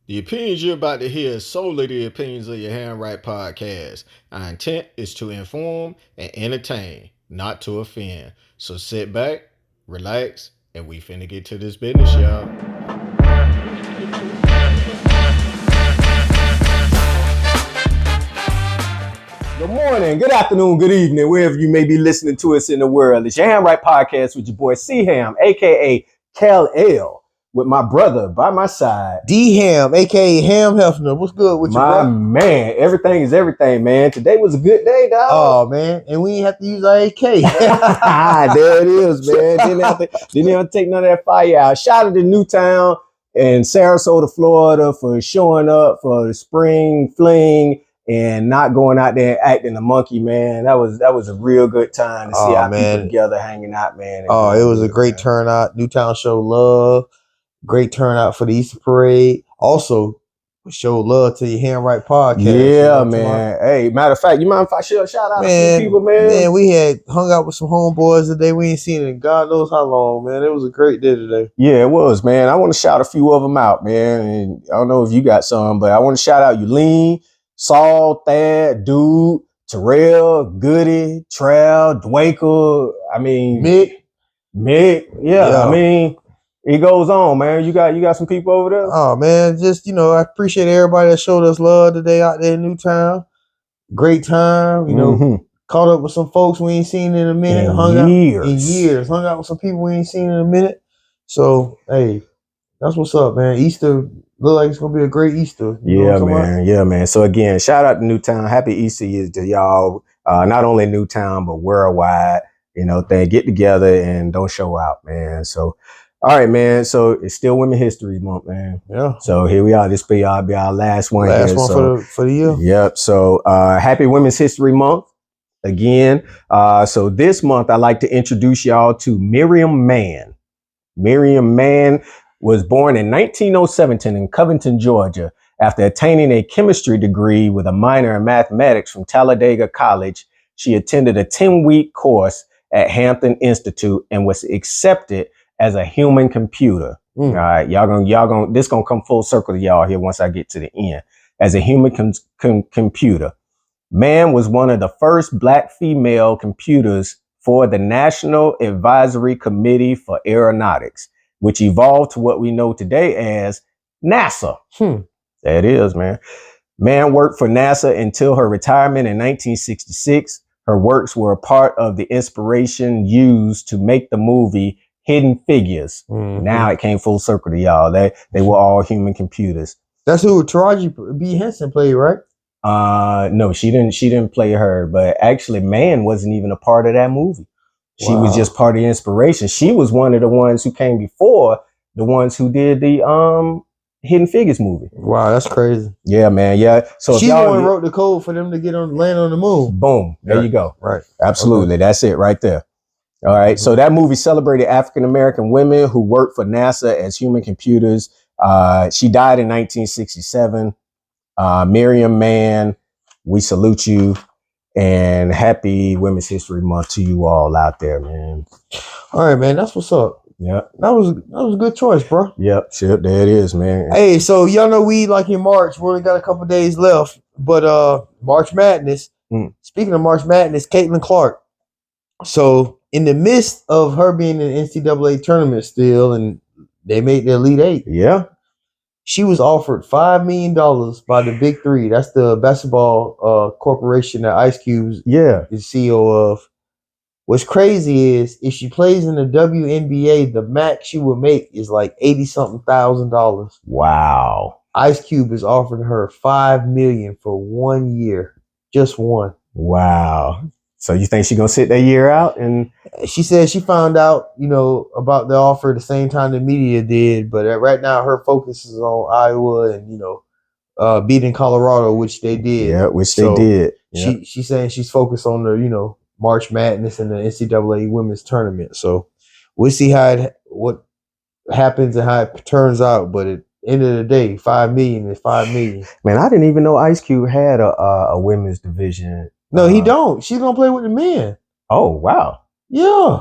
The opinions you're about to hear is solely the opinions of your Handwrite podcast. Our intent is to inform and entertain, not to offend. So sit back, relax, and we finna get to this business, y'all. Good morning, good afternoon, good evening, wherever you may be listening to us in the world. It's your Handwrite Podcast with your boy C-Ham, a.k.a. Cal L, with my brother by my side. D-Ham, a.k.a. Ham Hefner. What's good with you, My bro? man, everything is everything, man. Today was a good day, dog. Oh, man. And we ain't have to use our AK. There it is, man. Didn't have to take none of that fire out. Shout out to Newtown and Sarasota, Florida for showing up for the spring fling and not going out there acting a monkey, man. That was a real good time to see our people together hanging out, man. Oh, it was a great turnout. Newtown showed love. Great turnout for the Easter parade. Also, show love to your Handwrite Podcast. Yeah, you know, man. Hey, matter of fact, you mind if I shout out a few people, man? Man, we had hung out with some homeboys today. We ain't seen it in God knows how long, man. It was a great day today. Yeah, it was, man. I want to shout a few of them out, man. And I don't know if you got some, but I want to shout out Yulene, Saul, Thad, Dude, Terrell, Goody, Trail, Dwaker. I mean, Mick. Yeah, I mean, it goes on, man. You got some people over there? Oh, man, just, I appreciate everybody that showed us love today out there in Newtown. Great time, caught up with some folks we ain't seen in a minute. Hung out with some people we ain't seen in a minute. So, hey, that's what's up, man. Easter look like it's gonna be a great Easter. Yeah, man. So again, shout out to Newtown. Happy Easter to y'all. Not only Newtown, but worldwide. They get together and don't show out, man. So, all right, man. So it's still Women's History Month, man. Yeah. So here we are. This will be our last one. For the year. Yep. So happy Women's History Month again. So this month I'd like to introduce y'all to Miriam Mann. Miriam Mann was born in 1907 in Covington, Georgia. After attaining a chemistry degree with a minor in mathematics from Talladega College, she attended a 10-week course at Hampton Institute and was accepted as a human computer. All right, y'all gonna this gonna come full circle to y'all here once I get to the end. As a human computer, Mann was one of the first Black female computers for the National Advisory Committee for Aeronautics, which evolved to what we know today as NASA. That is, man. Mann worked for NASA until her retirement in 1966. Her works were a part of the inspiration used to make the movie Hidden Figures. Now it came full circle to y'all. They were all human computers. That's who Taraji B. Henson played, right? No, she didn't play her, but actually Mann wasn't even a part of that movie. She was just part of the inspiration. She was one of the ones who came before the ones who did the Hidden Figures movie. Wow, that's crazy. Yeah, man. Yeah. So she's the one who wrote the code for them to land on the moon. Boom. There you go. Right. Absolutely. Okay. That's it right there. All right. So that movie celebrated African-American women who worked for NASA as human computers. She died in 1967. Miriam Mann, we salute you and happy Women's History Month to you all out there, man. All right, man. That's what's up. Yeah. That was a good choice, bro. Yep. There it is, man. Hey, so y'all know we like in March, we only got a couple days left, but March Madness. Speaking of March Madness, Caitlin Clark. So in the midst of her being in the NCAA tournament still, and they made the Elite Eight. Yeah. She was offered $5 million by the Big Three. That's the basketball corporation that Ice Cube is CEO of. What's crazy is if she plays in the WNBA, the max she would make is like $80-something thousand. Wow. Ice Cube is offering her $5 million for 1 year, just one. Wow. So you think she's gonna sit that year out? And she said she found out, about the offer the same time the media did. But right now, her focus is on Iowa and beating Colorado, which they did. Yeah, which they did. Yeah. She's saying she's focused on the March Madness and the NCAA women's tournament. So we'll see what happens and how it turns out. But at the end of the day, $5 million is $5 million. Man, I didn't even know Ice Cube had a women's division. No, he don't. She's gonna play with the men. Oh, wow. Yeah.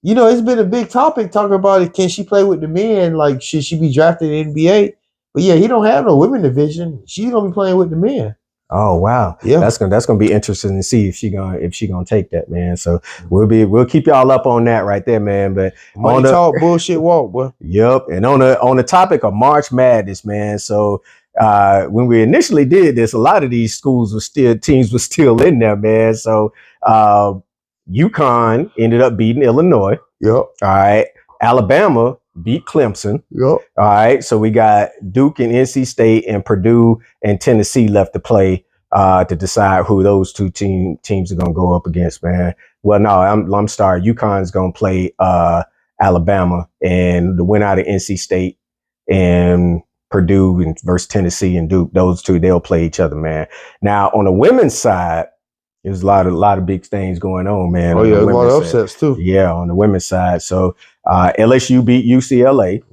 It's been a big topic talking about it. Can she play with the men? Like, should she be drafted in the NBA? But yeah, he don't have no women division. She's gonna be playing with the men. Oh wow, yeah, that's gonna be interesting to see if she gonna take that, man. So we'll keep y'all up on that right there, man. But money talk, bullshit walk, boy. Yep, and on the topic of March Madness, man. So when we initially did this, a lot of these teams were still in there, man. So UConn ended up beating Illinois. Yep. All right, Alabama beat Clemson. Yep. All right. So we got Duke and NC State and Purdue and Tennessee left to play to decide who those two teams are going to go up against, man. Well, no, I'm sorry. UConn's going to play Alabama, and the winner out of NC State and Purdue and versus Tennessee and Duke, those two, they'll play each other, man. Now, on the women's side, there's a lot of big things going on, man. Oh, yeah, a lot of upsets, too. Yeah, on the women's side. So, LSU beat UCLA,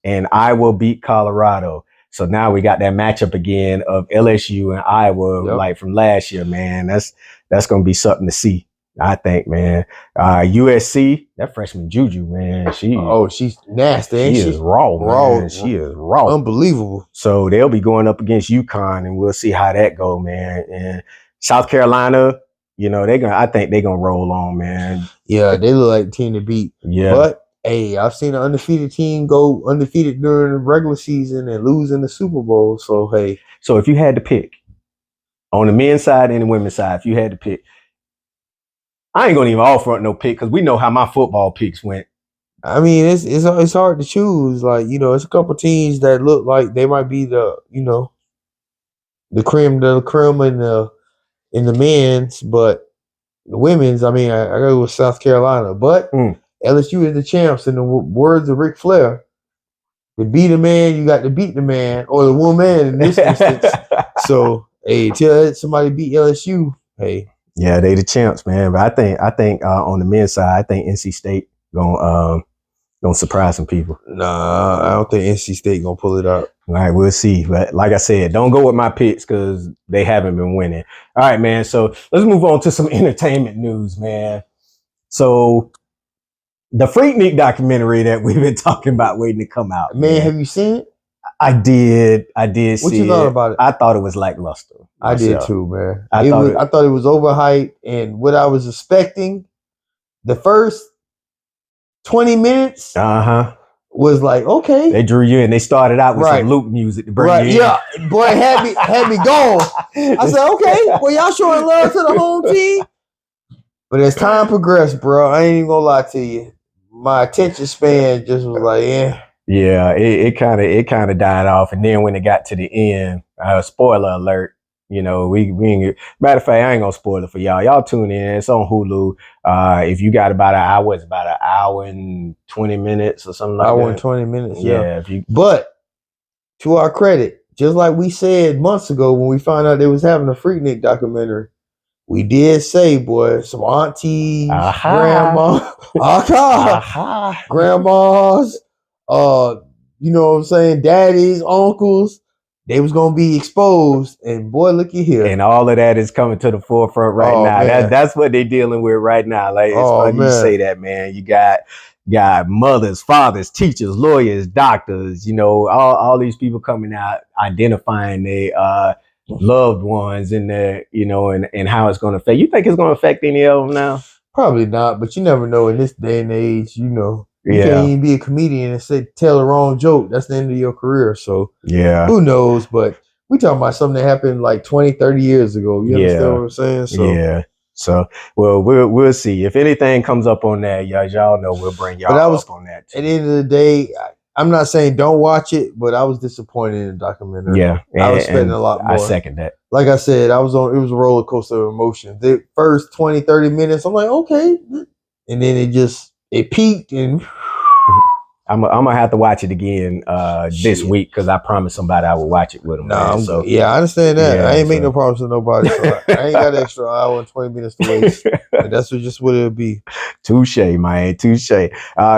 and Iowa beat Colorado. So now we got that matchup again of LSU and Iowa, like from last year, man. That's going to be something to see, I think, man. USC, that freshman Juju, man, she's nasty. She is raw, man. She is raw, unbelievable. So they'll be going up against UConn, and we'll see how that go, man. And South Carolina, you know, I think they're gonna roll on, man. Yeah, they look like the team to beat. Yeah, but hey, I've seen an undefeated team go undefeated during the regular season and lose in the Super Bowl. So, hey. So if you had to pick on the men's side and the women's side, if you had to pick, I ain't going to even offer up no pick because we know how my football picks went. I mean, it's hard to choose. Like, you know, it's a couple teams that look like they might be the creme de la creme in the men's, but the women's, I mean, I go with South Carolina. But LSU is the champs, in the words of Ric Flair. To beat a man, you got to beat the man, or the woman in this instance. So, hey, till somebody beat LSU, hey. Yeah, they the champs, man. But I think on the men's side, I think NC State gonna surprise some people. Nah, I don't think NC State gonna pull it out. All right, we'll see. But like I said, don't go with my picks because they haven't been winning. All right, man. So let's move on to some entertainment news, man. So the Freaknik documentary that we've been talking about waiting to come out. Man, have you seen it? I did see it. What you thought about it? I thought it was lackluster. I did too, man. I thought it was overhyped, and what I was expecting, the first 20 minutes was like, okay. They drew you in. They started out with some loop music to bring you in. Yeah, boy, had me going. I said, okay, well, y'all showing love to the home team. But as time progressed, bro, I ain't even gonna lie to you. My attention span just was like, Yeah, it kind of died off, and then when it got to the end, spoiler alert, you know, we ain't, matter of fact, I ain't gonna spoil it for y'all. Y'all tune in. It's on Hulu. If you got about an hour, it's about an hour and 20 minutes or something like that. Hour and 20 minutes, yeah. But to our credit, just like we said months ago when we found out they was having a Freaknik documentary, we did say, boy, some aunties, grandma, grandmas, you know what I'm saying, daddies, uncles, they was gonna be exposed, and boy, looky here. And all of that is coming to the forefront right now. That's what they're dealing with right now. Like, it's funny you say that, man. You got mothers, fathers, teachers, lawyers, doctors, you know, all these people coming out identifying their loved ones and their, you know, and how it's gonna affect. You think it's gonna affect any of them now? Probably not, but you never know in this day and age, you know. You can't even be a comedian and tell the wrong joke. That's the end of your career. So who knows? But we talking about something that happened like 20, 30 years ago. You understand what I'm saying? So So well, we'll see. If anything comes up on that, y'all know we'll bring y'all up on that too. At the end of the day, I'm not saying don't watch it, but I was disappointed in the documentary. Yeah. I was expecting a lot more. I second that. Like I said, it was a roller coaster of emotions. The first 20, 30 minutes, I'm like, okay. And then it peaked, and I'm gonna have to watch it again this week because I promised somebody I would watch it with them. I understand that. I ain't make no promise to nobody. So I ain't got an extra hour and 20 minutes to waste. And that's just what it'll be. Touche, man. Touche.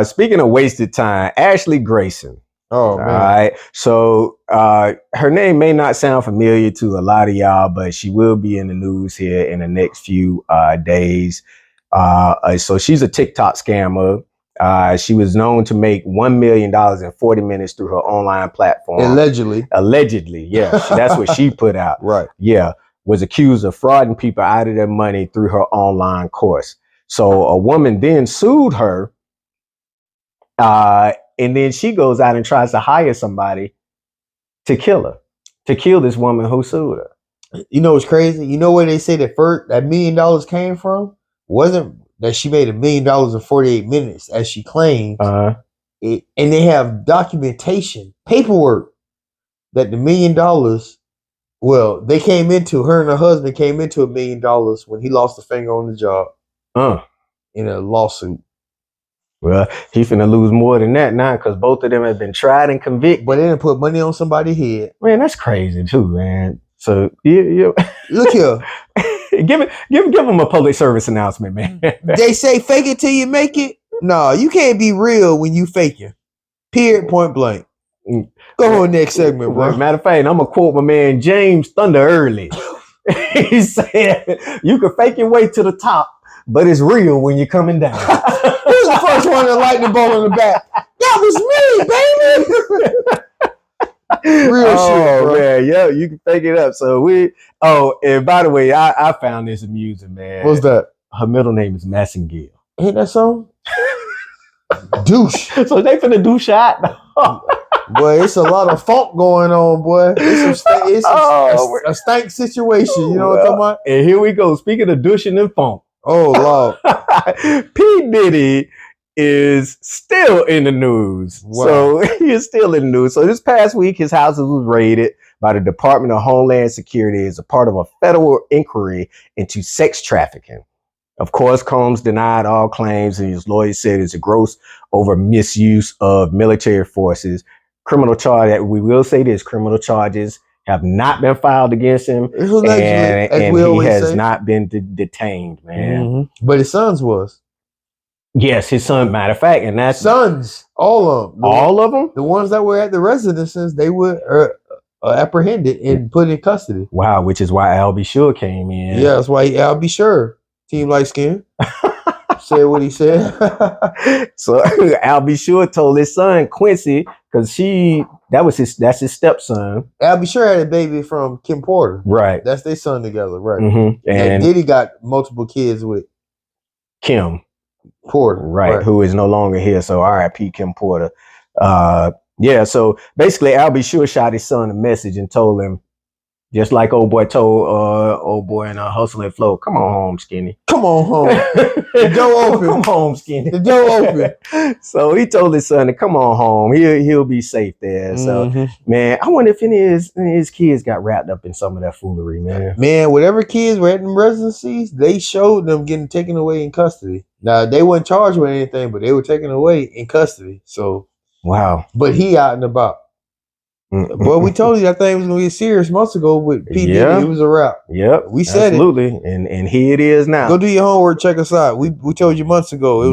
Speaking of wasted time, Ashley Grayson. Oh, man. All right. So her name may not sound familiar to a lot of y'all, but she will be in the news here in the next few days. So she's a TikTok scammer. She was known to make $1 million in 40 minutes through her online platform. Allegedly, yeah. That's what she put out. Right. Yeah. Was accused of frauding people out of their money through her online course. So a woman then sued her. And then she goes out and tries to hire somebody to kill her, to kill this woman who sued her. You know what's crazy? You know where they say that $1 million came from? Wasn't that she made $1 million in 48 minutes, as she claims. And they have documentation, paperwork, that the $1 million, well, they came into, her and her husband came into $1 million when he lost a finger on the job in a lawsuit. Well, he finna lose more than that now because both of them have been tried and convicted. But they didn't put money on somebody's head. Man, that's crazy too, man. So you look here. give them a public service announcement, man. They say fake it till you make it. No, you can't be real when you faking. Period, point blank. Go on next segment, bro. Matter of fact, I'm gonna quote my man James Thunder Early. He said, "You can fake your way to the top, but it's real when you're coming down." Who's the first one to light the ball in the back? That was me, baby. Real shit, bro. Man, yeah, you can fake it up. So and by the way, I found this amusing, man. What's that? Her middle name is Massengale. Ain't that song? Douche. So they finna do shot. Boy, it's a lot of funk going on, boy. It's a stank situation. You know what I'm talking about? And here we go. Speaking of douching and funk. Oh, Lord. P. Diddy is still in the news. Wow. So he is still in the news. So this past week, his house was raided by the Department of Homeland Security as a part of a federal inquiry into sex trafficking. Of course, Combs denied all claims, and his lawyer said it's a gross over misuse of military forces. Criminal charge, we will say this, criminal charges have not been filed against him, and he has not been detained, man. Mm-hmm. But his sons was. Yes, his son, matter of fact, and that's sons, all of them. All of them? The ones that were at the residences, they were apprehended and put in custody. Wow, which is why Al B. Sure came in. Yeah, that's why Al B. Sure, Team Light Skin, said what he said. So Al B. Sure told his son, Quincy, because that's his stepson. Al B. Sure had a baby from Kim Porter. Right. That's their son together, right. Mm-hmm. And Diddy got multiple kids with Kim Porter. Right, who is no longer here. So R.I.P. Kim Porter. Yeah, so basically Al B. Sure shot his son a message and told him, just like old boy told old boy in Hustle and Flow, come on home, Skinny. Come on home. The door open. Come home, Skinny. The door open. So he told his son to come on home. He'll be safe there. So man, I wonder if any of his kids got wrapped up in some of that foolery, man. Man, whatever kids were at them residencies, they showed them getting taken away in custody. Now they weren't charged with anything, but they were taken away in custody. So wow. But he out and about. Boy, we told you that thing was gonna get serious months ago with P. Diddy. It was a wrap. Yep, we said absolutely. And here it is now. Go do your homework. Check us out. We told you months ago. It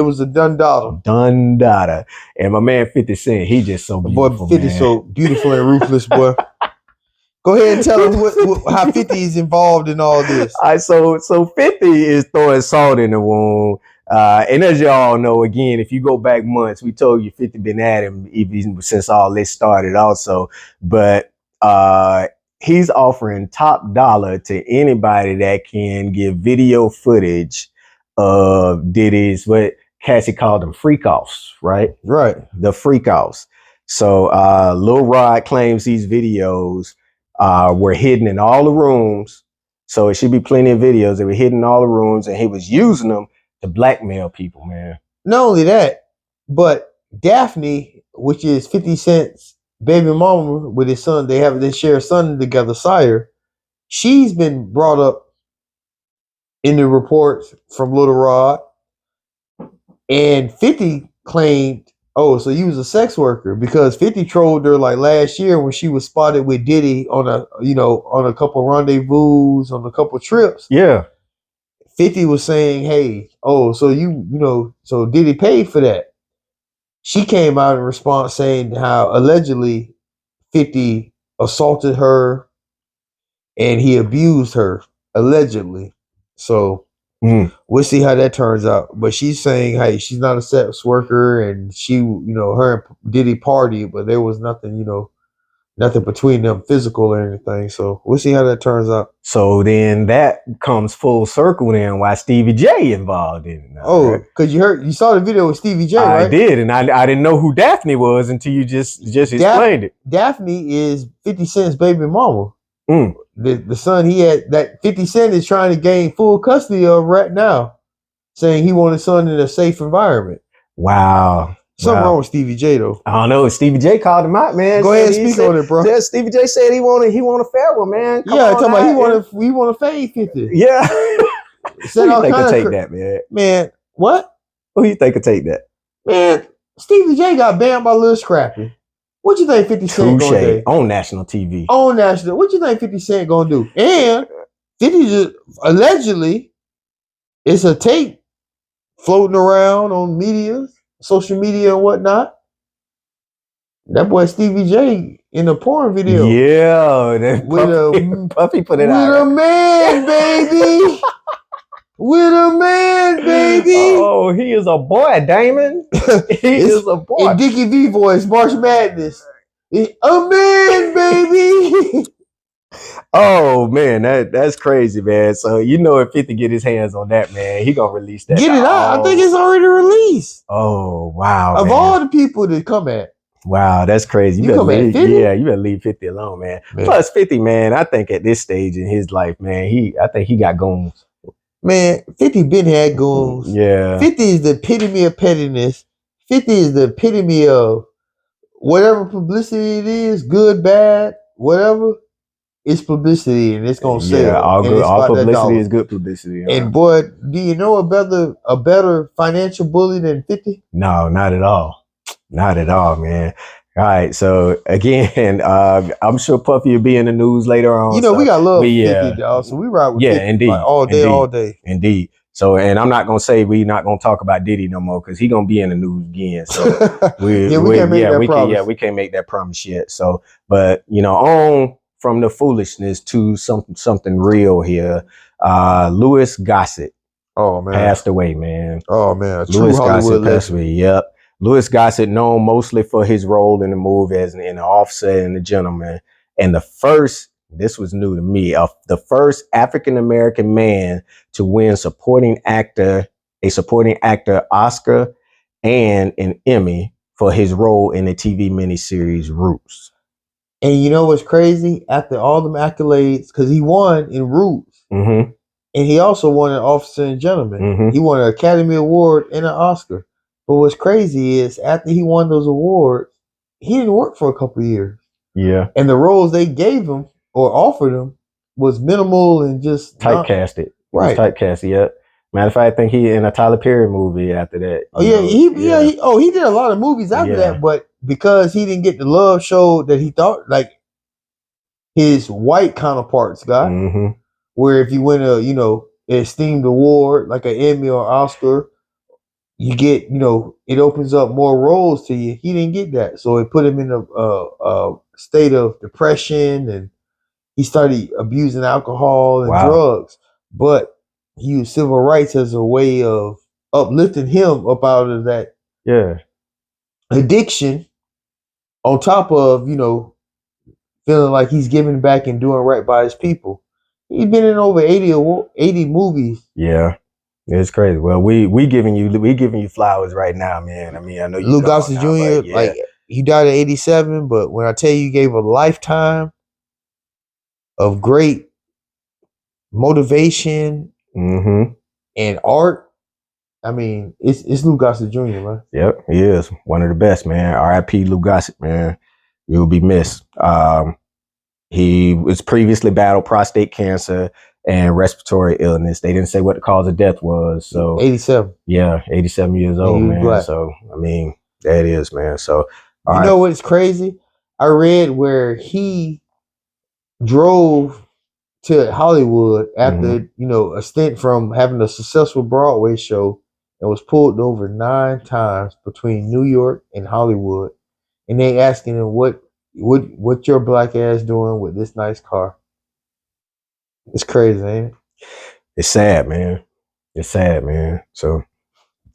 was a done data. Done data. And my man 50 Cent, he just so beautiful. Boy, 50 so beautiful and ruthless, boy. Go ahead and tell him how 50 is involved in all this. All right, so 50 is throwing salt in the wound. And as y'all know, again, if you go back months, we told you 50 been at him even since all this started also. But he's offering top dollar to anybody that can give video footage of Diddy's, what Cassie called them, freak-offs, right? Right. The freak-offs. So Lil Rod claims these videos were hidden in all the rooms. So it should be plenty of videos that were hidden in all the rooms, and he was using them to blackmail people, man. Not only that, but Daphne, which is 50 Cent's baby mama with his son, they share a son together, Sire. She's been brought up in the reports from Lil Rod, and 50 claimed, oh, so you was a sex worker, because 50 trolled her like last year when she was spotted with Diddy on a couple rendezvous, on a couple trips. Yeah. 50 was saying, hey, oh, so so Diddy paid for that. She came out in response saying how allegedly 50 assaulted her and he abused her, allegedly. So We'll see how that turns out. But she's saying, hey, she's not a sex worker, and she, her and Diddy party, but there was nothing, nothing between them physical or anything. So we'll see how that turns out. So then that comes full circle then why Stevie J involved in it now, because you saw the video with Stevie J, right? I did, and I didn't know who Daphne was until you just explained it. Daphne is 50 Cent's baby mama. The son he had, that 50 Cent is trying to gain full custody of right now, saying he wanted his son in a safe environment. Wow. Something wrong with Stevie J though. I don't know. Stevie J called him out, man. Go ahead and speak on it, bro. Stevie J said he want a fair one, man. Talking about he want to fade 50. Yeah. Who you think could take that, man? Man, what? Who you think could take that? Man, Stevie J got banned by Lil Scrappy. What you think 50 Cent gonna do? On national TV. On national. What you think 50 Cent gonna do? And 50 allegedly, it's a tape floating around on media, social media and whatnot. That boy Stevie J in a porn video. Yeah, that Puffy put it out. With a man, baby. With a man, baby. Oh, he is a boy, Damon. He is a boy. In Dickie V voice, March Madness. A man, baby. Oh man, that's crazy, man. So if 50 get his hands on that, man, he gonna release that. Get it out. I think it's already released. Oh wow. Of all the people to come at. Wow, that's crazy. You better leave 50 alone, man. Plus 50, man, I think at this stage in his life, man, I think he got goons. Man, 50 been had goons. Yeah. 50 is the epitome of pettiness. 50 is the epitome of whatever publicity it is, good, bad, whatever. It's publicity and it's gonna sell. Yeah, all publicity is good publicity. Huh? And boy, do you know a better financial bully than 50? No, not at all. Not at all, man. All right, so again, I'm sure Puffy will be in the news later on. We got love 50, dog. So we ride with 50 indeed, like all day. Indeed. So, and I'm not gonna say we're not gonna talk about Diddy no more because he's gonna be in the news again. So we can't make that promise. We can't make that promise yet. So, but on from the foolishness to something real here. Louis Gossett, passed away, man. Oh man, Louis Gossett passed away. Yep. Louis Gossett, known mostly for his role in the movie as in Offset and The Gentleman, and this was new to me, the first African-American man to win a supporting actor Oscar and an Emmy for his role in the TV miniseries Roots. And you know what's crazy? After all them accolades, because he won in Roots, and he also won an Officer and Gentleman. He won an Academy Award and an Oscar. But what's crazy is after he won those awards, he didn't work for a couple of years. Yeah. And the roles they gave him or offered him was minimal and just typecasted. Right. Typecasted, yeah. Matter of fact, I think he in a Tyler Perry movie after that. He did a lot of movies after that, but because he didn't get the love show that he thought like his white counterparts got, where if you win an esteemed award like an Emmy or Oscar, you get, it opens up more roles to you. He didn't get that. So it put him in a state of depression and he started abusing alcohol and drugs. But he used civil rights as a way of uplifting him up out of that addiction on top of, feeling like he's giving back and doing right by his people. He's been in over 80 movies. Yeah. It's crazy. Well, we giving you flowers right now, man. I mean, I know you. Lou Gossett Jr. He died at 87, but when I tell you, he gave a lifetime of great motivation and art. I mean, it's Lou Gossett Jr., man. Yep, he is one of the best, man. R.I.P. Lou Gossett, man. You'll be missed. He was previously battled prostate cancer and respiratory illness. They didn't say what the cause of death was. So 87. Yeah, 87 years old, man. Black. So I mean, that is, man. So you know what's crazy? I read where he drove to Hollywood after a stint from having a successful Broadway show and was pulled over 9 times between New York and Hollywood, and they asking him what your black ass doing with this nice car. It's crazy, ain't it? It's sad, man. It's sad, man. So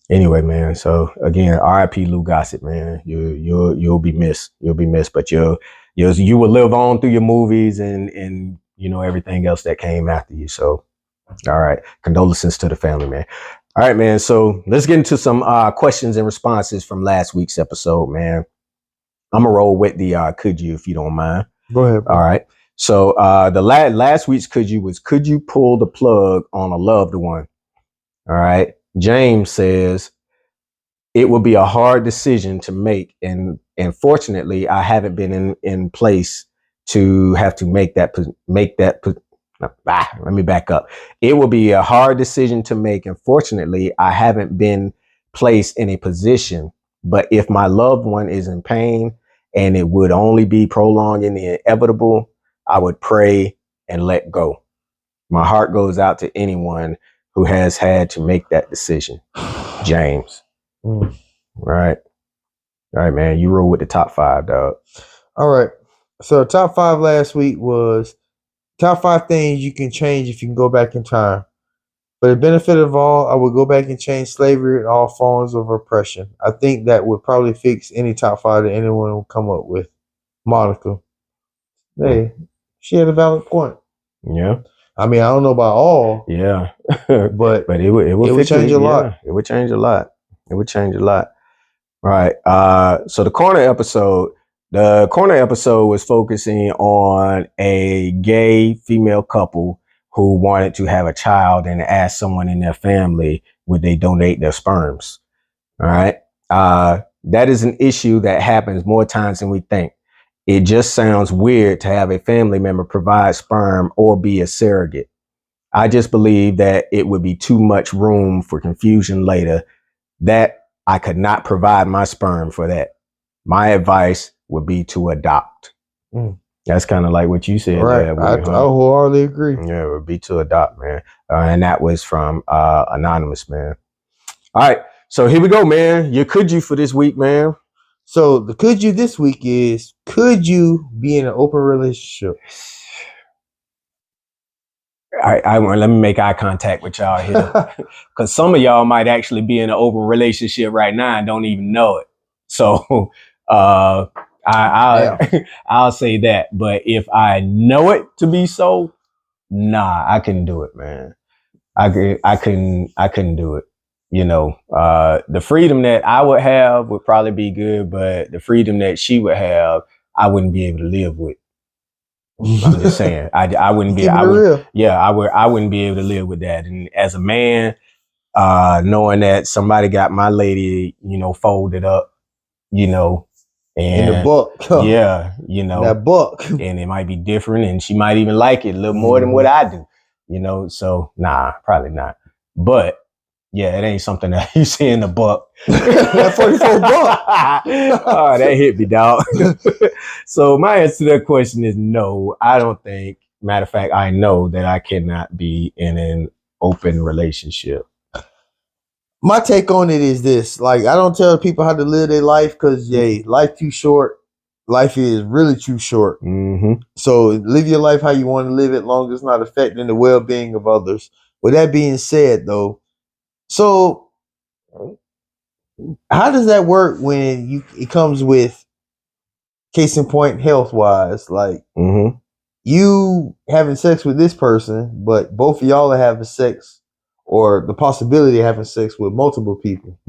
anyway, man. So again, R.I.P. Lou Gossett, man. You'll be missed. You'll be missed, but you will live on through your movies and everything else that came after you. So, all right. Condolences to the family, man. All right, man. So let's get into some questions and responses from last week's episode, man. I'm gonna roll with the could you, if you don't mind. Go ahead, bro. All right. So the last week's could you was, could you pull the plug on a loved one? All right. James says, it would be a hard decision to make, and fortunately, I haven't been in place to have to make that. Let me back up. It will be a hard decision to make, and fortunately, I haven't been placed in a position. But if my loved one is in pain and it would only be prolonging the inevitable, I would pray and let go. My heart goes out to anyone who has had to make that decision. James. Right. All right, man. You roll with the top 5, dog. All right. So top 5 last week was top 5 things you can change if you can go back in time. For the benefit of all, I would go back and change slavery and all forms of oppression. I think that would probably fix any top 5 that anyone would come up with. Monica. Hey, she had a valid point. Yeah. I mean, I don't know about all. Yeah. but it would change a lot. It would change a lot. It would change a lot. Right. So the corner episode was focusing on a gay female couple who wanted to have a child and asked someone in their family, would they donate their sperms? All right. That is an issue that happens more times than we think. It just sounds weird to have a family member provide sperm or be a surrogate. I just believe that it would be too much room for confusion later, that I could not provide my sperm for that. My advice would be to adopt. That's kind of like what you said. Right. I wholeheartedly agree. Yeah, it would be to adopt, man. And that was from Anonymous, man. All right. So here we go, man. Your could you for this week, man. So the could you this week is, could you be in an open relationship? Let me make eye contact with y'all here, because some of y'all might actually be in an open relationship right now and don't even know it. So I'll say that. But if I know it to be so, nah, I couldn't do it, man. I couldn't do it. The freedom that I would have would probably be good, but the freedom that she would have, I wouldn't be able to live with. I'm just saying, I wouldn't be. I wouldn't be able to live with that. And as a man, knowing that somebody got my lady, folded up, and in the book, yeah, that book, and it might be different, and she might even like it a little more than what I do, So nah, probably not. But yeah, it ain't something that you see in the book. That 44 buck. Oh, that hit me, dog. So my answer to that question is no. I don't think. Matter of fact, I know that I cannot be in an open relationship. My take on it is this: like, I don't tell people how to live their life because, life too short. Life is really too short. Mm-hmm. So live your life how you want to live it, long as it's not affecting the well-being of others. With that being said, though. So, how does that work when it comes with, case in point, health wise? Like, you having sex with this person, but both of y'all are having sex, or the possibility of having sex with multiple people.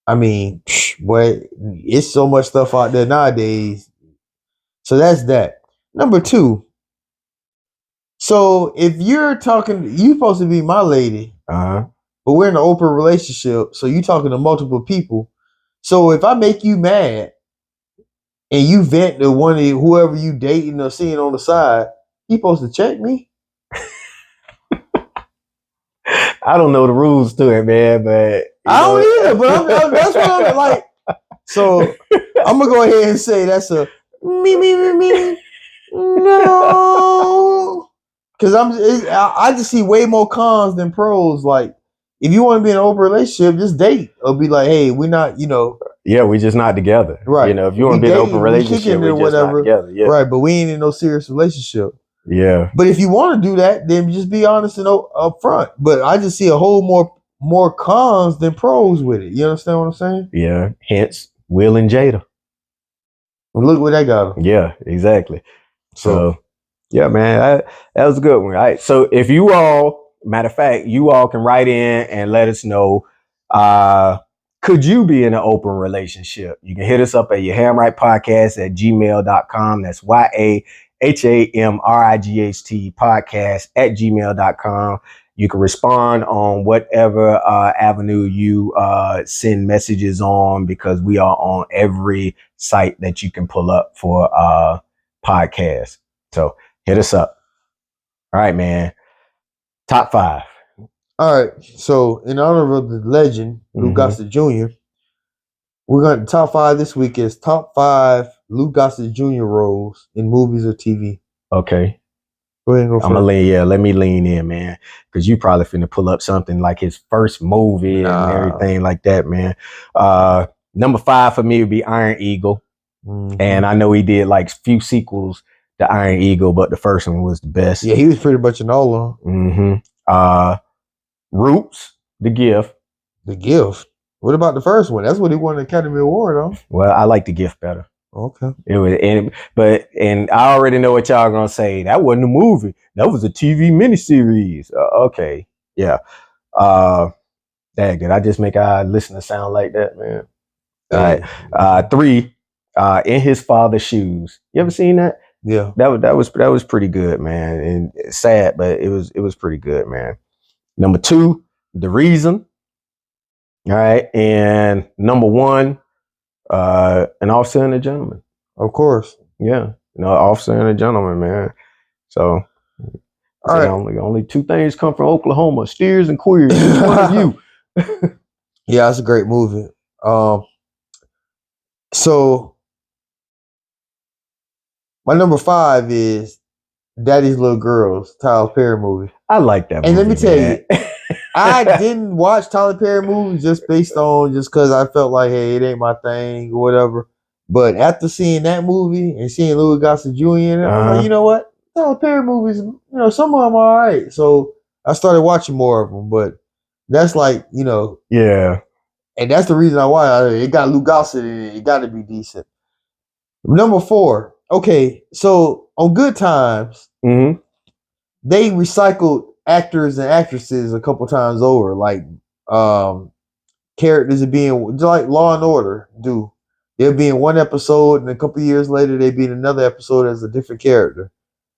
I mean, boy, it's so much stuff out there nowadays. So that's that. Number 2. So if you're supposed to be my lady, but we're in an open relationship, so you talking to multiple people. So if I make you mad and you vent to whoever you dating or seeing on the side, you supposed to check me? I don't know the rules to it, man, but I don't either. But that's what I'm like. So I'm gonna go ahead and say that's a me. No. Because I just see way more cons than pros. Like, if you want to be in an open relationship, just date. Or be like, hey, we're not, Yeah, we're just not together. Right. If you want to be in an open relationship, we're just not together. Yeah. Right, but we ain't in no serious relationship. Yeah. But if you want to do that, then just be honest and up front. But I just see a whole more cons than pros with it. You understand what I'm saying? Yeah. Hence Will and Jada. And look where that got them. Yeah, exactly. So yeah, man, that was a good one. All right. So if you all, matter of fact, you all can write in and let us know, could you be in an open relationship? You can hit us up at yahamrightpodcast@gmail.com. That's YAHAMRIGHT podcast@gmail.com. You can respond on whatever avenue you send messages on, because we are on every site that you can pull up for podcasts. So hit us up. All right, man. Top 5. All right. So in honor of the legend, Lou Gossett Jr., we're going to top 5 this week is top 5 Lou Gossett Jr. roles in movies or TV. Okay. Go ahead and go first. Let me lean in, man. Because you probably finna pull up something like his first movie and everything like that, man. Number 5 for me would be Iron Eagle. And I know he did like few sequels to Iron Eagle, but the first one was the best. Yeah, he was pretty much in all of them. Roots, The Gift. The Gift? What about the first one? That's what he won the Academy Award on. Well, I like The Gift better. Okay. It was, and I already know what y'all gonna say. That wasn't a movie. That was a TV miniseries. Okay. Yeah. Did I just make our listener sound like that, man? All right. 3, In His Father's Shoes. You ever seen that? Yeah. That was pretty good, man. And it's sad, but it was pretty good, man. Number 2, The Reason. All right. And number 1, An Officer and a Gentleman. Of course. Yeah. Officer and a Gentleman, man. So all right. Only 2 things come from Oklahoma: steers and queers. Which one of you? Yeah, it's a great movie. So my number 5 is Daddy's Little Girls, Tyler Perry movie. I like that movie. And let me tell you, I didn't watch Tyler Perry movies just because I felt like, hey, it ain't my thing or whatever. But after seeing that movie and seeing Louis Gossett Jr. in it, I'm like, you know what? Tyler Perry movies, some of them are all right. So I started watching more of them. But that's like, yeah. And that's the reason I watched it. It got Lou Gossett in it. It got to be decent. Number 4. Okay, so on Good Times, they recycled actors and actresses a couple times over, like characters are being like Law and Order do. They'll be in one episode, and a couple years later, they'll be in another episode as a different character.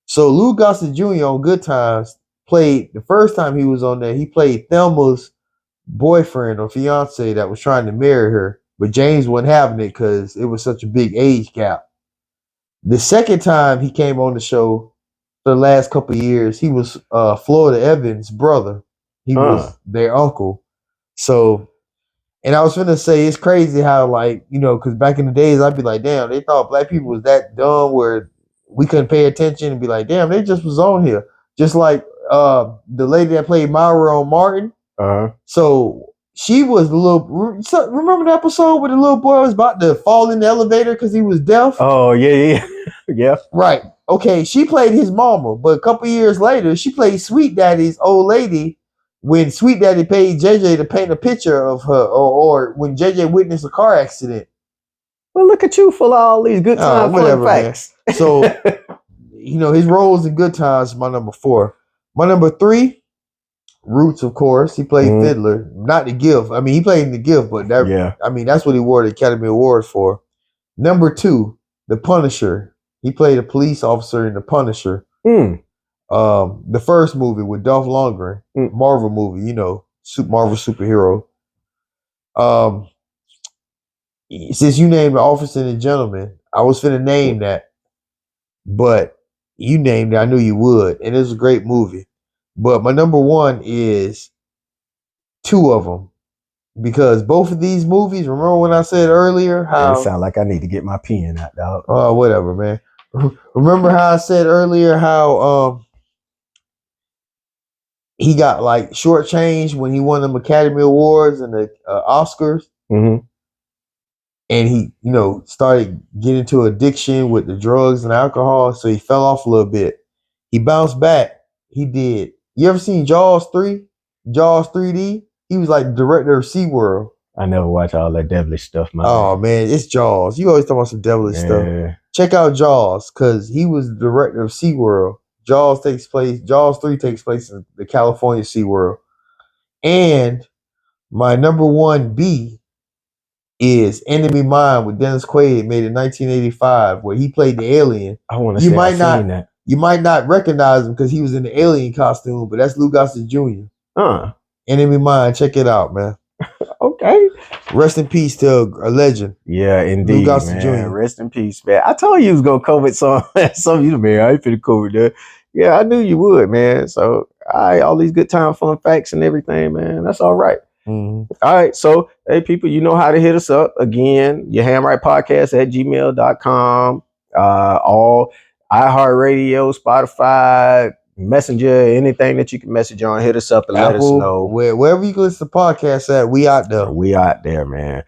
So Lou Gossett Jr. on Good Times played, the first time he was on there, he played Thelma's boyfriend or fiance that was trying to marry her, but James wasn't having it because it was such a big age gap. The second time he came on the show for the last couple of years, he was Florida Evans' brother. He was their uncle. So, and I was going to say, it's crazy how, because back in the days, I'd be like, damn, they thought black people was that dumb where we couldn't pay attention and be like, damn, they just was on here. Just like the lady that played Myra on Martin. So she was remember the episode where the little boy was about to fall in the elevator because he was deaf? Oh, yeah. Yeah. Right. Okay, she played his mama, but a couple years later, she played Sweet Daddy's old lady when Sweet Daddy paid JJ to paint a picture of her, or when JJ witnessed a car accident. Well, look at you full of all these good times, fun facts. Man. So, his roles in Good Times is my number 4. My number 3, Roots, of course. He played Fiddler, not The Gift. I mean, he played in The Gift, but that's what he won the Academy Award for. Number 2, The Punisher. He played a police officer in The Punisher. The first movie with Dolph Lundgren, Marvel movie, Marvel superhero. Since you named The Officer and the Gentleman, I was finna name that, but you named it. I knew you would, and it's a great movie. But my number 1 is 2 of them, because both of these movies. Remember when I said earlier how it sound like I need to get my pen out, dog. Oh, whatever, man. Remember how I said earlier how he got like shortchanged when he won them Academy Awards and the Oscars, and he started getting into addiction with the drugs and alcohol, so he fell off a little bit. He bounced back. He did. You ever seen Jaws 3? Jaws 3D? He was like the director of SeaWorld. I never watch all that devilish stuff, man, it's Jaws. You always talk about some devilish stuff. Check out Jaws, because he was the director of SeaWorld. Jaws 3 takes place in the California SeaWorld. And my number 1B is Enemy Mine with Dennis Quaid, made in 1985, where he played the alien. I want to say I've seen that. You might not recognize him because he was in the alien costume, but that's Lou Gossett Jr. Enemy Mine, check it out, man. Okay. Rest in peace to a legend. Yeah, indeed, man. Jr. Rest in peace, man. I told you was gonna cover some of you, man. I ain't finna cover that. Yeah, I knew you would, man. So, all these good time, fun facts and everything, man. That's all right. Mm-hmm. All right. So, hey, people, you know how to hit us up. Again, your hamrightpodcast@gmail.com. All iHeartRadio, Spotify, Messenger, anything that you can message on, hit us up and let us know. Wherever you can listen to podcasts at, we out there. We out there, man.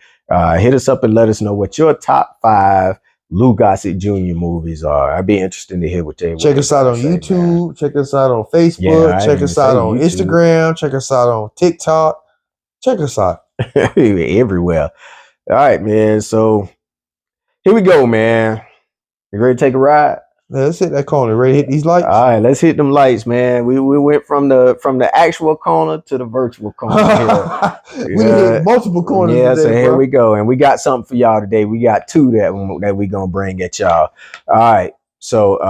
Hit us up and let us know what your top 5 Lou Gossett Jr. movies are. I'd be interested to hear what they check us out on YouTube. Man. Check us out on Facebook. Check us out on Instagram. Check us out on TikTok. Check us out everywhere. All right, man. So here we go, man. You ready to take a ride? Let's hit that corner. Ready to hit these lights? All right, let's hit them lights, man. We went from the actual corner to the virtual corner. We hit multiple corners. Yeah, today, so here we go, and we got something for y'all today. We got 2 that we gonna bring at y'all. All right, so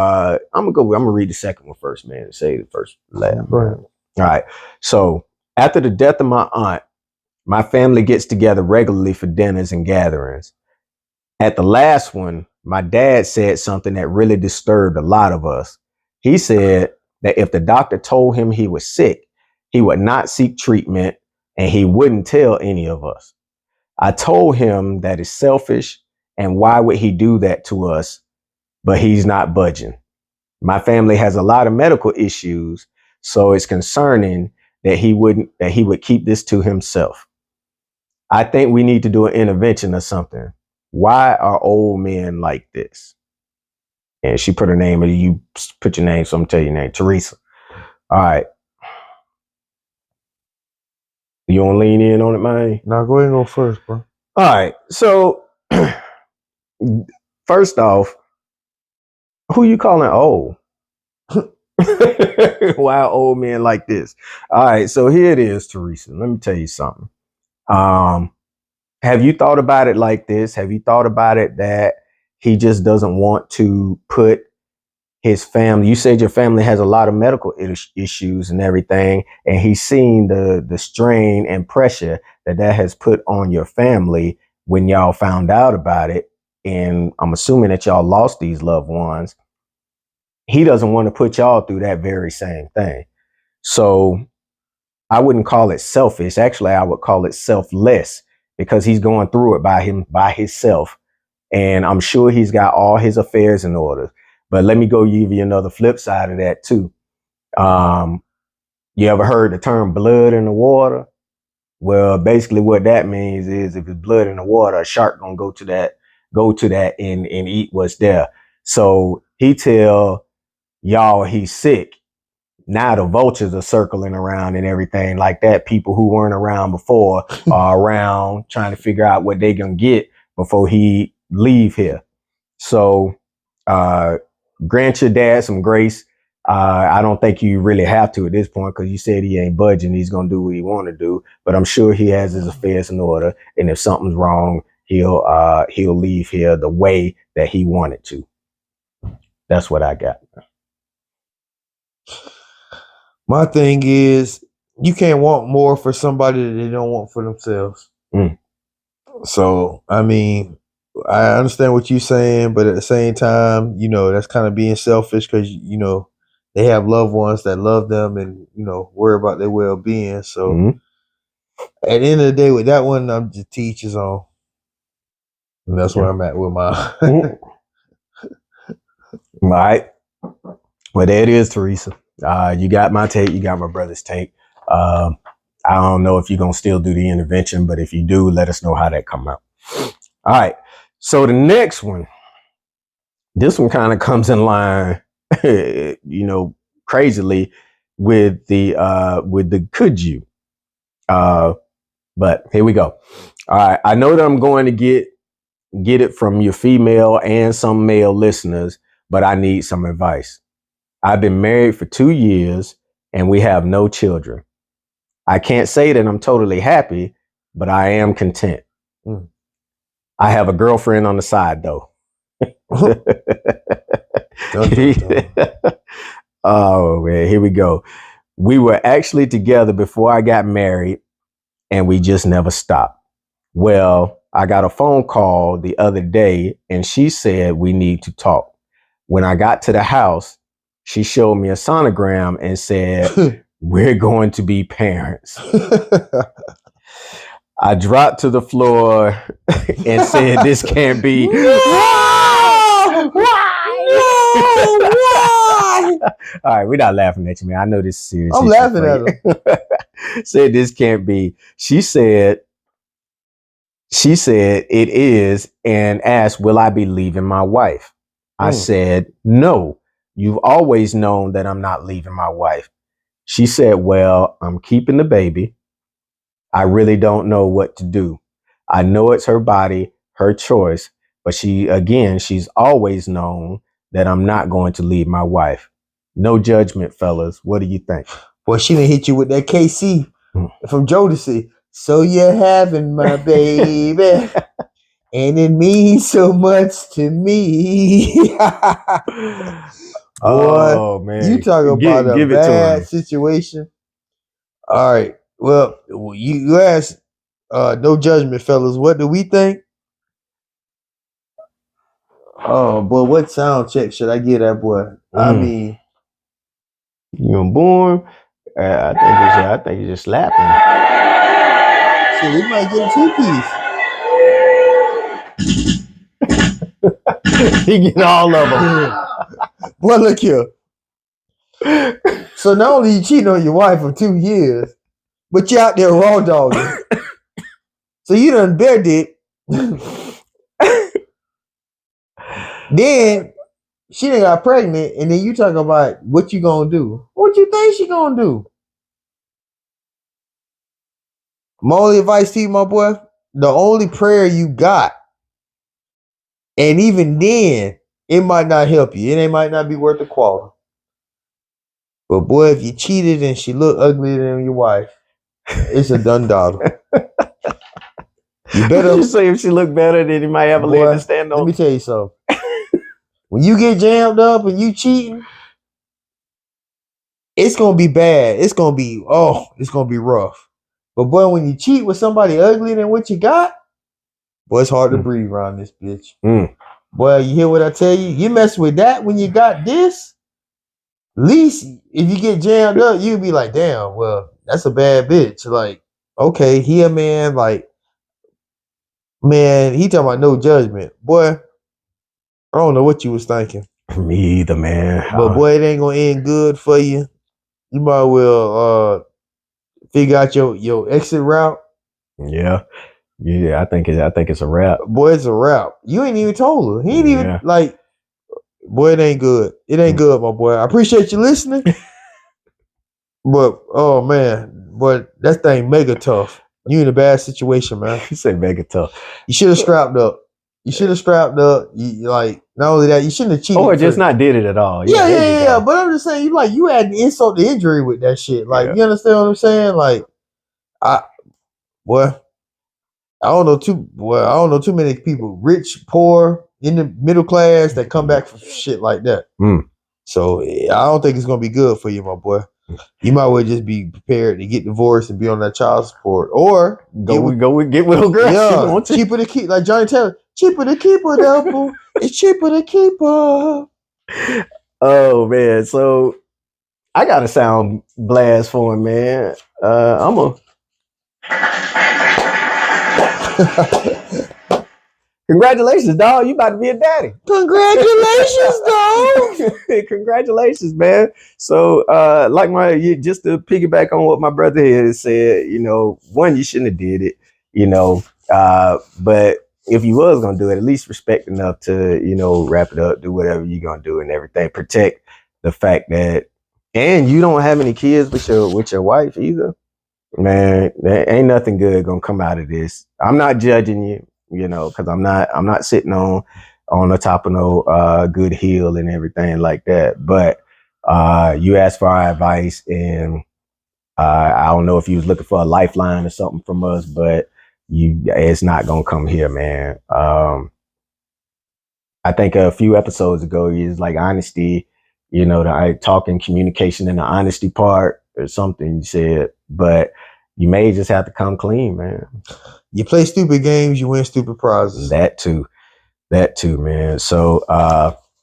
I'm gonna read the second one first, man. Say the first last. All right, so after the death of my aunt, my family gets together regularly for dinners and gatherings. At the last one, my dad said something that really disturbed a lot of us. He said that if the doctor told him he was sick, he would not seek treatment and he wouldn't tell any of us. I told him that is selfish and why would he do that to us? But he's not budging. My family has a lot of medical issues, so it's concerning that he would keep this to himself. I think we need to do an intervention or something. Why are old men like this? And she put her name, and you put your name, so I'm tell your name, Teresa. All right. You want to lean in on it, man? No, go ahead and go first, bro. All right. So, first off, who you calling old? Why are old men like this? All right. So here it is, Teresa. Let me tell you something. Have you thought about it like this? Have you thought about it that he just doesn't want to put his family? You said your family has a lot of medical issues and everything, and he's seen the strain and pressure that has put on your family when y'all found out about it. And I'm assuming that y'all lost these loved ones. He doesn't want to put y'all through that very same thing. So I wouldn't call it selfish. Actually, I would call it selfless, because he's going through it by himself. And I'm sure he's got all his affairs in order. But let me go give you another flip side of that too. You ever heard the term blood in the water? Well, basically what that means is if it's blood in the water, a shark gonna go to that and eat what's there. So he tell y'all he's sick. Now the vultures are circling around and everything like that. People who weren't around before are around trying to figure out what they gonna get before he leave here. So grant your dad some grace. I don't think you really have to at this point, because you said he ain't budging. He's gonna do what he want to do, but I'm sure he has his affairs in order. And if something's wrong, he'll leave here the way that he wanted to. That's what I got. My thing is, you can't want more for somebody that they don't want for themselves. So, I mean, I understand what you're saying, but at the same time, that's kind of being selfish, because, they have loved ones that love them and, worry about their well-being. So at the end of the day, with that one, I'm just teachers on. And that's where I'm at with my. All right. Well, there it is, Teresa. You got my take. You got my brother's take. I don't know if you're going to still do the intervention, but if you do, let us know how that come out. All right. So the next one, this one kind of comes in line, crazily with the could you. But here we go. All right. I know that I'm going to get it from your female and some male listeners, but I need some advice. I've been married for 2 years and we have no children. I can't say that I'm totally happy, but I am content. I have a girlfriend on the side though. Oh man, here we go. We were actually together before I got married and we just never stopped. Well, I got a phone call the other day and she said we need to talk. When I got to the house, she showed me a sonogram and said, we're going to be parents. I dropped to the floor and said, this can't be. Why? All right, we're not laughing at you, man. I know this is serious. I'm laughing at her. Said this can't be. She said it is and asked, will I be leaving my wife? I said, no, you've always known that I'm not leaving my wife. She said, well, I'm keeping the baby. I really don't know what to do. I know it's her body, her choice, but she's always known that I'm not going to leave my wife. No judgment, fellas. What do you think? Well, she done hit you with that KC from Jodeci. So you're having my baby, and it means so much to me. Oh, man. You talk about a bad situation. All right. Well, you asked, no judgment, fellas. What do we think? Oh, boy, what sound check should I give that boy? I mean, you born? I think he's just slapping. So we might get a 2-piece. He get all of them. Boy, look here. So not only you cheating on your wife for 2 years, but you out there raw dogging. So you done bear dick. Then she done got pregnant, and then you talk about what you gonna do. What you think she gonna do? My only advice to you, my boy, the only prayer you got, and even then, it might not help you. It might not be worth a quarter. But boy, if you cheated and she looked uglier than your wife, it's a done daughter. You better you say if she looked better, then you might have a leg to stand on. Let me tell you something. When you get jammed up and you cheating, it's gonna be bad. It's gonna be rough. But boy, when you cheat with somebody uglier than what you got, boy, it's hard to breathe around this bitch. Boy, you hear what I tell you? You mess with that when you got this, at least if you get jammed up, you'll be like, damn, well, that's a bad bitch. Like, okay, he a man, like, man, he talking about no judgment. Boy, I don't know what you was thinking. Me either, man. But boy, it ain't gonna end good for you. You might well figure out your exit route. Yeah. I think it's a wrap. Boy, it's a wrap. You ain't even told her. He ain't even like. Boy, it ain't good. It ain't good, my boy. I appreciate you listening. But oh man, boy, that thing mega tough. You in a bad situation, man. You say mega tough. You should have strapped up. You like not only that, you shouldn't have cheated. Or just not did it at all. Yeah. But I'm just saying, you had the insult to injury with that shit. Like, you understand what I'm saying? Like, I don't know too many people, rich, poor, in the middle class, that come back from shit like that. So I don't think it's gonna be good for you, my boy. You might well just be prepared to get divorced and be on that child support, or get with a girl. Yeah, cheaper to keep, like Johnny Taylor. Cheaper to keep her, double. It's cheaper to keep her. Oh man, so I got a sound blast for him, man. Congratulations, dog. You about to be a daddy. Congratulations, dog. Congratulations, man. So, just to piggyback on what my brother here said, one, you shouldn't have did it, but if you was going to do it, at least respect enough to, wrap it up, do whatever you're going to do and everything. Protect the fact that and you don't have any kids with your wife either, man, there ain't nothing good gonna come out of this. I'm not judging you, because I'm not sitting on the top of no good hill and everything like that. But you asked for our advice, and I don't know if you was looking for a lifeline or something from us, but it's not gonna come here, man. I think a few episodes ago, is like honesty, the talking communication and the honesty part or something you said, but you may just have to come clean, man. You play stupid games, you win stupid prizes. That too, man. So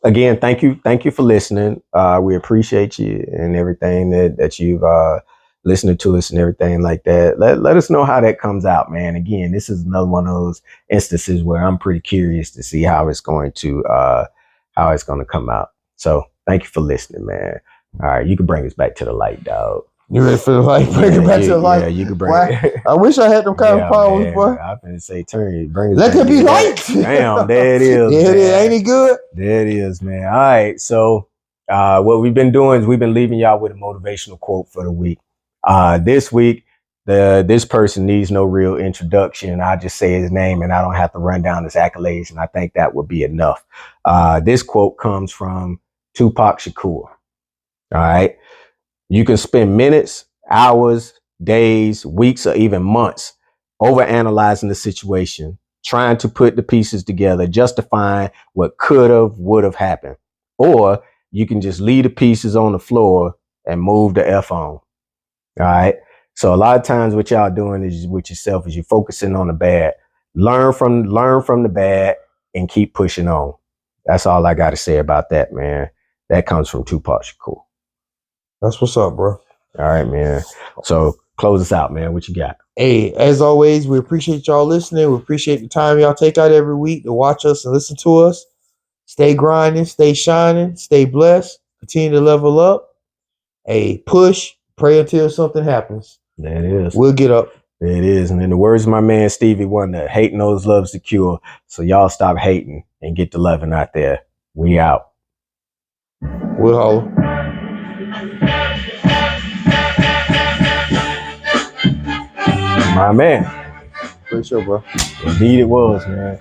again, thank you for listening. We appreciate you and everything that you've listening to us and everything like that. Let us know how that comes out, man. Again, this is another one of those instances where I'm pretty curious to see how it's going to come out. So thank you for listening, man. All right, you can bring us back to the light, dog. You ready for the light? Bring it back to the light. Yeah, you can bring it. I wish I had them kind of powers, man. boy. I'm finna say, bring it. Let there be light. Damn, there it is. Yeah, it is. Ain't it good? There it is, man. All right, so what we've been doing is we've been leaving y'all with a motivational quote for the week. This week, this person needs no real introduction. I just say his name and I don't have to run down his accolades, and I think that would be enough. This quote comes from Tupac Shakur. All right. You can spend minutes, hours, days, weeks, or even months overanalyzing the situation, trying to put the pieces together, justifying what could have, would have happened. Or you can just leave the pieces on the floor and move the F on. All right. So a lot of times what y'all doing is with yourself is you're focusing on the bad. Learn from the bad and keep pushing on. That's all I got to say about that, man. That comes from Tupac Shakur. That's what's up, bro. All right, man. So close us out, man. What you got? Hey, as always, we appreciate y'all listening. We appreciate the time y'all take out every week to watch us and listen to us. Stay grinding, stay shining, stay blessed, continue to level up. Hey, push, pray until something happens. There it is. We'll get up. There it is. And in the words of my man Stevie Wonder, hate knows love's the cure. So y'all stop hating and get the loving out there. We out. We'll holler. My man. Great show, bro. Indeed it was, man.